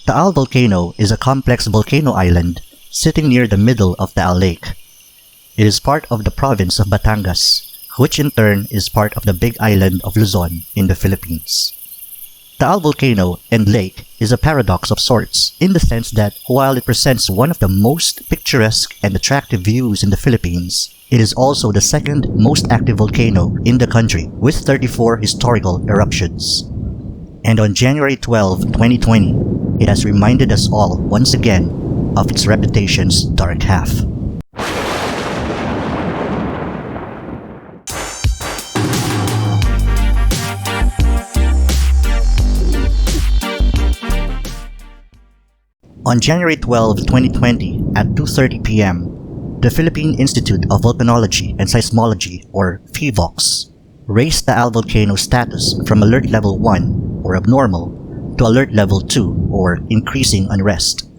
Taal Volcano is a complex volcano island sitting near the middle of Taal Lake. It is part of the province of Batangas, which in turn is part of the big island of Luzon in the Philippines. Taal Volcano and lake is a paradox of sorts in the sense that while it presents one of the most picturesque and attractive views in the Philippines, it is also the second most active volcano in the country with 34 historical eruptions. And on January 12, 2020, it has reminded us all once again of its reputation's dark half. On January 12, 2020 at 2:30 p.m., the Philippine Institute of Volcanology and Seismology, or PHIVOLCS, raised the Taal Volcano status from Alert Level 1, or abnormal, to Alert Level 2, or increasing unrest.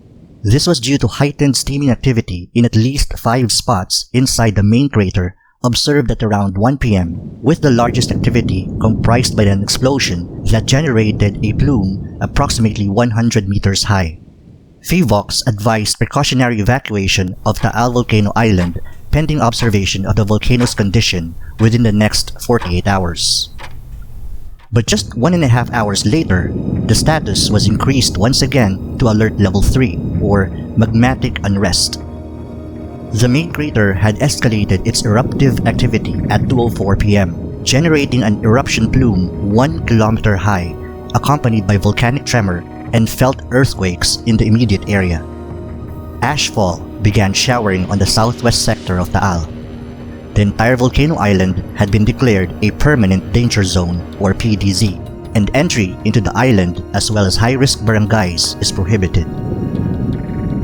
This was due to heightened steaming activity in at least 5 spots inside the main crater observed at around 1 p.m., with the largest activity comprised by an explosion that generated a plume approximately 100 meters high. PHIVOLCS advised precautionary evacuation of Taal Volcano Island pending observation of the volcano's condition within the next 48 hours. But just 1.5 hours later, the status was increased once again to Alert Level 3, or magmatic unrest. The main crater had escalated its eruptive activity at 2:04 p.m., generating an eruption plume 1 kilometer high, accompanied by volcanic tremor and felt earthquakes in the immediate area. Ashfall began showering on the southwest sector of Taal. The entire volcano island had been declared a permanent danger zone, or PDZ, and entry into the island as well as high-risk barangays is prohibited.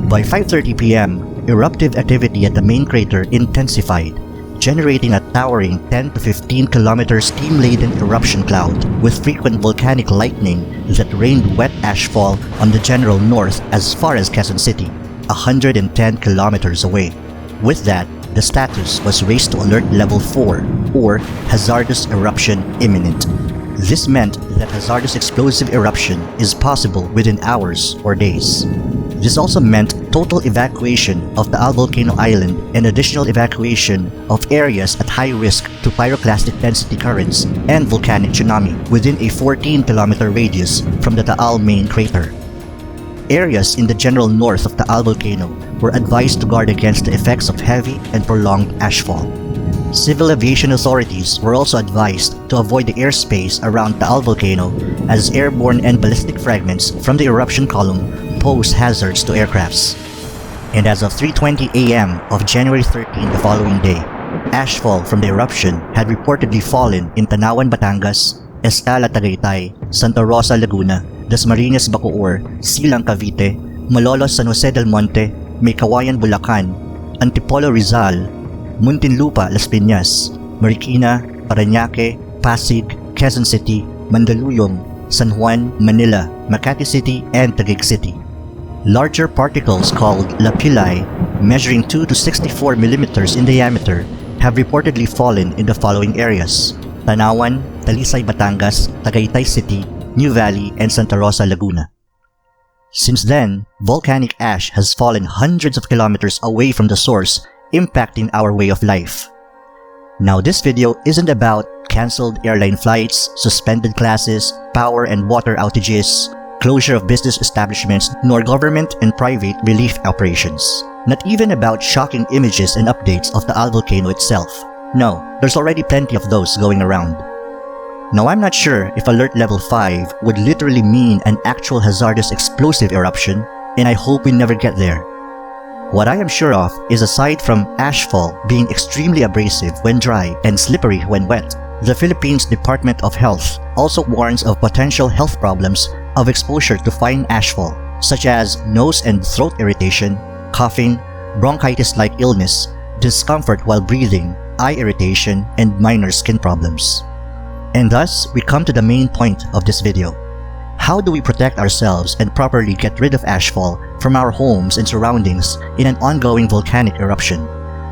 By 5:30 p.m., eruptive activity at the main crater intensified, generating a towering 10 to 15 kilometer steam-laden eruption cloud with frequent volcanic lightning that rained wet ashfall on the general north as far as Quezon City, 110 kilometers away. With that, the status was raised to Alert Level 4, or hazardous eruption imminent. This meant that hazardous explosive eruption is possible within hours or days. This also meant total evacuation of the Taal Volcano Island and additional evacuation of areas at high risk to pyroclastic density currents and volcanic tsunami within a 14-kilometer radius from the Taal main crater. Areas in the general north of the Taal Volcano were advised to guard against the effects of heavy and prolonged ashfall. Civil aviation authorities were also advised to avoid the airspace around Taal Volcano as airborne and ballistic fragments from the eruption column pose hazards to aircrafts. And as of 3:20 a.m. of January 13 the following day, ashfall from the eruption had reportedly fallen in Tanawan, Batangas, Escala, Tagaytay, Santa Rosa, Laguna, Dasmariñas, Bacoor, Silang, Cavite, Malolos, San Jose del Monte, Maykawayan, Bulacan, Antipolo, Rizal, Muntinlupa, Las Piñas, Marikina, Parañaque, Pasig, Quezon City, Mandaluyong, San Juan, Manila, Makati City, and Taguig City. Larger particles called lapilli, measuring 2 to 64 millimeters in diameter, have reportedly fallen in the following areas: Tanawan, Talisay, Batangas, Tagaytay City, New Valley, and Santa Rosa, Laguna. Since then, volcanic ash has fallen hundreds of kilometers away from the source, impacting our way of life. Now, this video isn't about cancelled airline flights, suspended classes, power and water outages, closure of business establishments, nor government and private relief operations. Not even about shocking images and updates of the Taal Volcano itself. No, there's already plenty of those going around. Now, I'm not sure if Alert Level 5 would literally mean an actual hazardous explosive eruption, and I hope we never get there. What I am sure of is, aside from ashfall being extremely abrasive when dry and slippery when wet, the Philippines Department of Health also warns of potential health problems of exposure to fine ashfall, such as nose and throat irritation, coughing, bronchitis-like illness, discomfort while breathing, eye irritation, and minor skin problems. And thus, we come to the main point of this video. How do we protect ourselves and properly get rid of ashfall from our homes and surroundings in an ongoing volcanic eruption?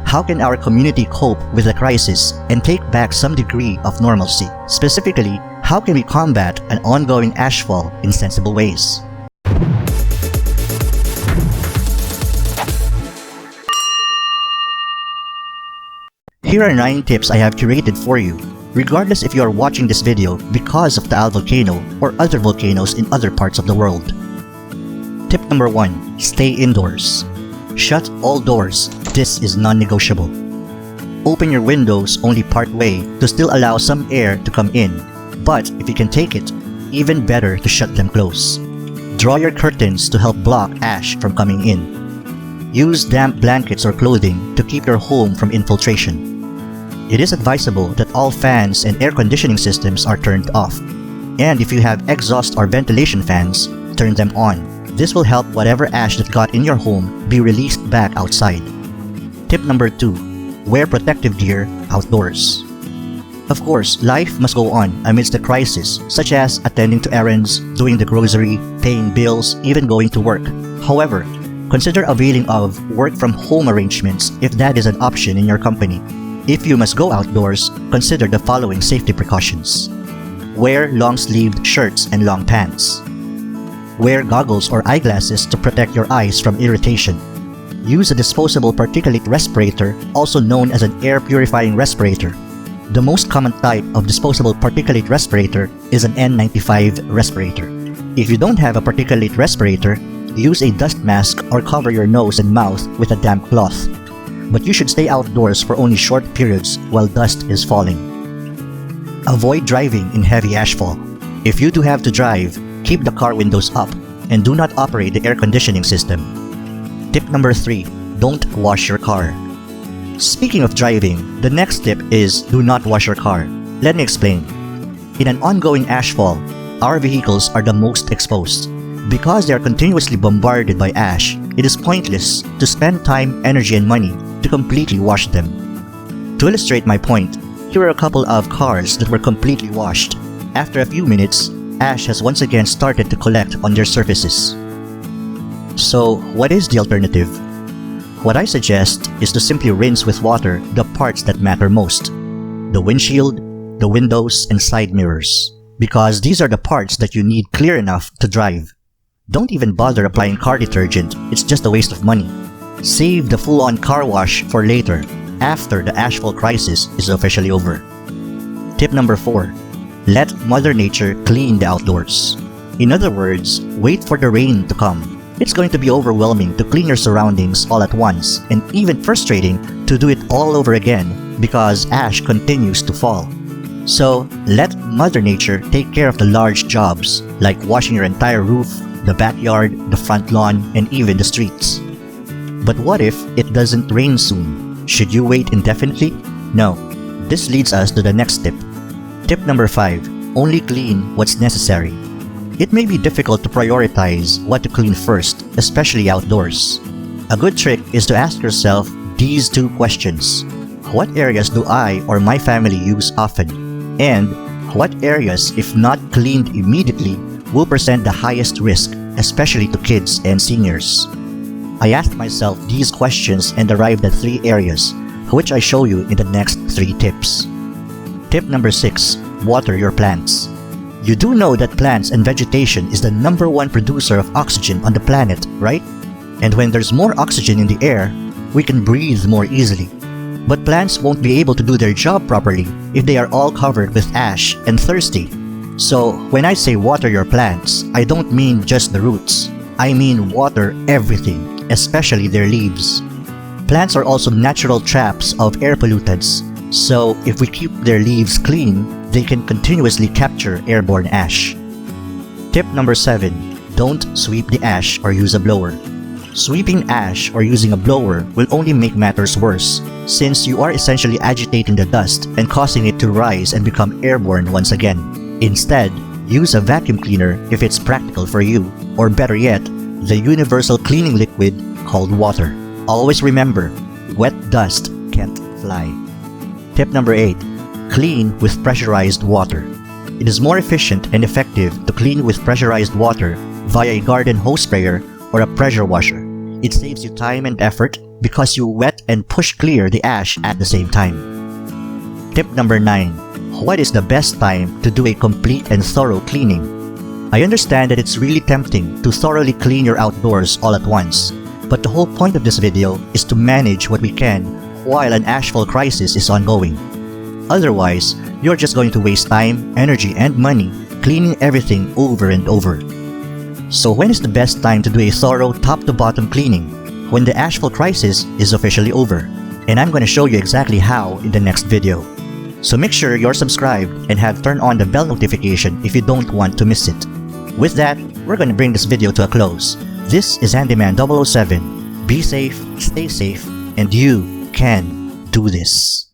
How can our community cope with the crisis and take back some degree of normalcy? Specifically, how can we combat an ongoing ashfall in sensible ways? Here are 9 tips I have curated for you, regardless if you are watching this video because of Taal Volcano or other volcanoes in other parts of the world. Tip number 1. Stay indoors. Shut all doors. This is non-negotiable. Open your windows only part way to still allow some air to come in, but if you can take it, even better to shut them close. Draw your curtains to help block ash from coming in. Use damp blankets or clothing to keep your home from infiltration. It is advisable that all fans and air conditioning systems are turned off, and if you have exhaust or ventilation fans, turn them on. This will help whatever ash that got in your home be released back outside. Tip number 2. Wear protective gear outdoors. Of course, life must go on amidst the crisis, such as attending to errands, doing the grocery, paying bills, even going to work. However, consider availing of work-from-home arrangements if that is an option in your company. If you must go outdoors, consider the following safety precautions. Wear long-sleeved shirts and long pants. Wear goggles or eyeglasses to protect your eyes from irritation. Use a disposable particulate respirator, also known as an air purifying respirator. The most common type of disposable particulate respirator is an N95 respirator. If you don't have a particulate respirator, use a dust mask or cover your nose and mouth with a damp cloth. But you should stay outdoors for only short periods while dust is falling. Avoid driving in heavy ashfall. If you do have to drive, keep the car windows up and do not operate the air conditioning system. Tip number 3. Don't wash your car. Speaking of driving, the next tip is do not wash your car. Let me explain. In an ongoing ashfall, our vehicles are the most exposed. Because they are continuously bombarded by ash, it is pointless to spend time, energy, and money to completely wash them. To illustrate my point, here are a couple of cars that were completely washed. After a few minutes, ash has once again started to collect on their surfaces. So, what is the alternative? What I suggest is to simply rinse with water the parts that matter most. The windshield, the windows, and side mirrors. Because these are the parts that you need clear enough to drive. Don't even bother applying car detergent, it's just a waste of money. Save the full-on car wash for later, after the ashfall crisis is officially over. Tip number 4. Let Mother Nature clean the outdoors. In other words, wait for the rain to come. It's going to be overwhelming to clean your surroundings all at once, and even frustrating to do it all over again because ash continues to fall. So, let Mother Nature take care of the large jobs like washing your entire roof, the backyard, the front lawn, and even the streets. But what if it doesn't rain soon? Should you wait indefinitely? No. This leads us to the next tip. Tip number 5. Only clean what's necessary. It may be difficult to prioritize what to clean first, especially outdoors. A good trick is to ask yourself these 2 questions. What areas do I or my family use often? And what areas, if not cleaned immediately, will present the highest risk, especially to kids and seniors? I asked myself these questions and arrived at 3 areas, which I show you in the next 3 tips. Tip number 6. Water your plants. You do know that plants and vegetation is the #1 producer of oxygen on the planet, right? And when there's more oxygen in the air, we can breathe more easily. But plants won't be able to do their job properly if they are all covered with ash and thirsty. So, when I say water your plants, I don't mean just the roots. I mean water everything, especially their leaves. Plants are also natural traps of air pollutants, so if we keep their leaves clean, they can continuously capture airborne ash. Tip number 7. Don't sweep the ash or use a blower. Sweeping ash or using a blower will only make matters worse, since you are essentially agitating the dust and causing it to rise and become airborne once again. Instead, use a vacuum cleaner if it's practical for you, or better yet, the universal cleaning liquid called water. Always remember, wet dust can't fly. Tip number 8. Clean with pressurized water. It is more efficient and effective to clean with pressurized water via a garden hose sprayer or a pressure washer. It saves you time and effort because you wet and push clear the ash at the same time. Tip number 9. What is the best time to do a complete and thorough cleaning? I understand that it's really tempting to thoroughly clean your outdoors all at once, but the whole point of this video is to manage what we can while an Ashfall crisis is ongoing. Otherwise, you're just going to waste time, energy, and money cleaning everything over and over. So when is the best time to do a thorough top-to-bottom cleaning? When the Ashfall crisis is officially over. And I'm going to show you exactly how in the next video. So make sure you're subscribed and have turned on the bell notification if you don't want to miss it. With that, we're going to bring this video to a close. This is HanDIYman 007. Be safe, stay safe, and you can do this.